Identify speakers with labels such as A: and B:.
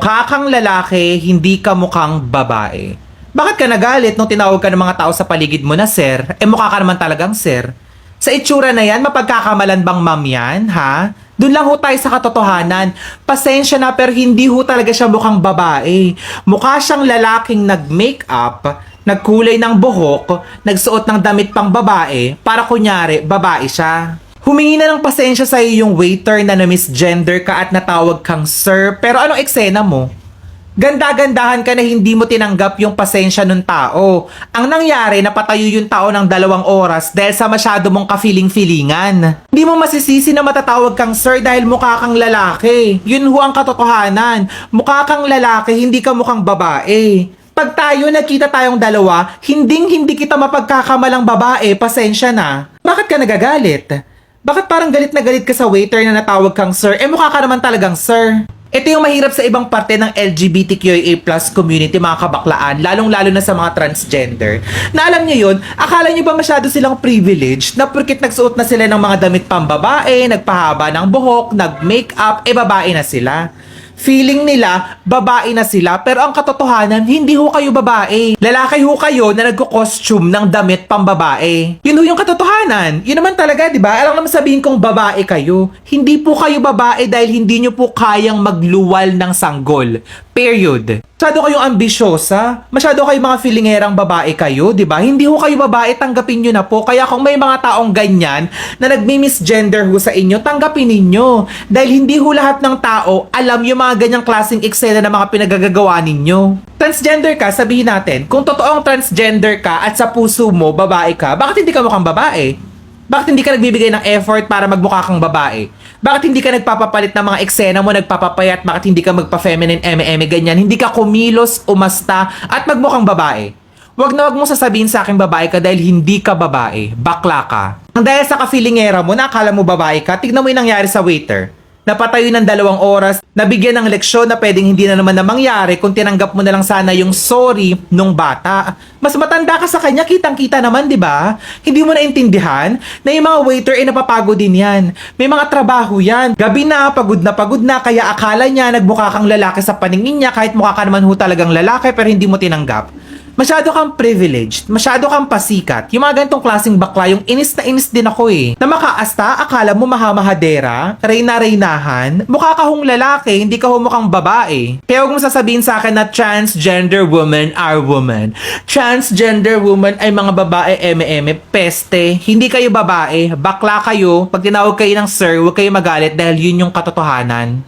A: Mukha kang lalaki, hindi ka mukhang babae. Bakit ka nagalit nung tinawag ka ng mga tao sa paligid mo na sir? Mukha ka naman talagang sir. Sa itsura na yan, mapagkakamalan bang ma'am yan, ha? Doon lang ho tayo sa katotohanan. Pasensya na pero hindi ho talaga siya mukhang babae. Mukha siyang lalaking nag-makeup, nagkulay ng buhok, nagsuot ng damit pang babae para kunyari babae siya. Humingi na ng pasensya sa yung waiter na na-misgender ka at natawag kang sir, pero anong eksena mo? Ganda-gandahan ka na hindi mo tinanggap yung pasensya ng tao. Ang nangyari, napatayo yung tao ng 2 oras dahil sa masyado mong ka-feeling-feelingan. Hindi mo masisisi na matatawag kang sir dahil mukha kang lalaki. Yun ho ang katotohanan. Mukha kang lalaki, hindi ka mukhang babae. Pag tayo nakita tayong dalawa, hindi kita mapagkakamalang babae, pasensya na. Bakit ka nagagalit? Bakit parang galit na galit ka sa waiter na natawag kang sir? Mukha ka naman talagang sir. Ito yung mahirap sa ibang parte ng LGBTQIA+ community, mga kabaklaan, lalong-lalo na sa mga transgender. Na alam nyo yun, akala nyo ba masyado silang privileged na porkit nagsuot na sila ng mga damit pambabae, nagpahaba ng buhok, nag-makeup, babae na sila. Feeling nila, babae na sila, pero ang katotohanan, hindi ho kayo babae. Lalaki ho kayo na nagko-costume ng damit pambabae. Yun ho yung katotohanan. Yun naman talaga, di ba? Alam naman sabihin kong babae kayo. Hindi po kayo babae dahil hindi nyo po kayang magluwal ng sanggol. Period. Masyado kayong ambisyosa. Masyado kayong mga feelingerang babae kayo, di ba? Hindi ho kayo babae, tanggapin nyo na po. Kaya kung may mga taong ganyan na nagmi-misgender ho sa inyo, tanggapin ninyo. Dahil hindi ho lahat ng tao alam yung mga ganyang klaseng eksena na mga pinagagagawa ninyo. Transgender ka, sabihin natin, kung totoong transgender ka at sa puso mo, babae ka, bakit hindi ka mukhang babae? Bakit hindi ka nagbibigay ng effort para magmukha kang babae? Bakit hindi ka nagpapapalit ng mga eksena mo, nagpapapayat? Bakit hindi ka magpa-feminine, ganyan? Hindi ka kumilos, umasta, at magmukhang babae? Wag na wag mong sasabihin sa akin babae ka dahil hindi ka babae. Bakla ka. Ang dahil sa ka-feelingera mo, nakala mo babae ka, tignan mo yung nangyari sa waiter. Napatayo ng 2 oras, nabigyan ng leksyon na pwedeng hindi na naman na mangyari kung tinanggap mo na lang sana yung sorry nung bata. Mas matanda ka sa kanya, kitang-kita naman, di ba? Hindi mo naintindihan na yung mga waiter napapagod din yan. May mga trabaho yan. Gabi na pagod na, kaya akala niya nagmukha kang lalaki sa paningin niya kahit mukha ka naman ho talagang lalaki pero hindi mo tinanggap. Masyado kang privileged, masyado kang pasikat. Yung mga ganitong klaseng bakla, yung inis na inis din ako eh. Na makaasta, akala mo mahamahadera, reyna-reynahan, mukha ka hong lalaki, hindi ka mukhang babae. Kaya huwag mo sasabihin sa akin na transgender women are women. Transgender women ay mga babae peste. Hindi kayo babae, bakla kayo. Pag tinawag kayo ng sir, huwag kayo magalit dahil yun yung katotohanan.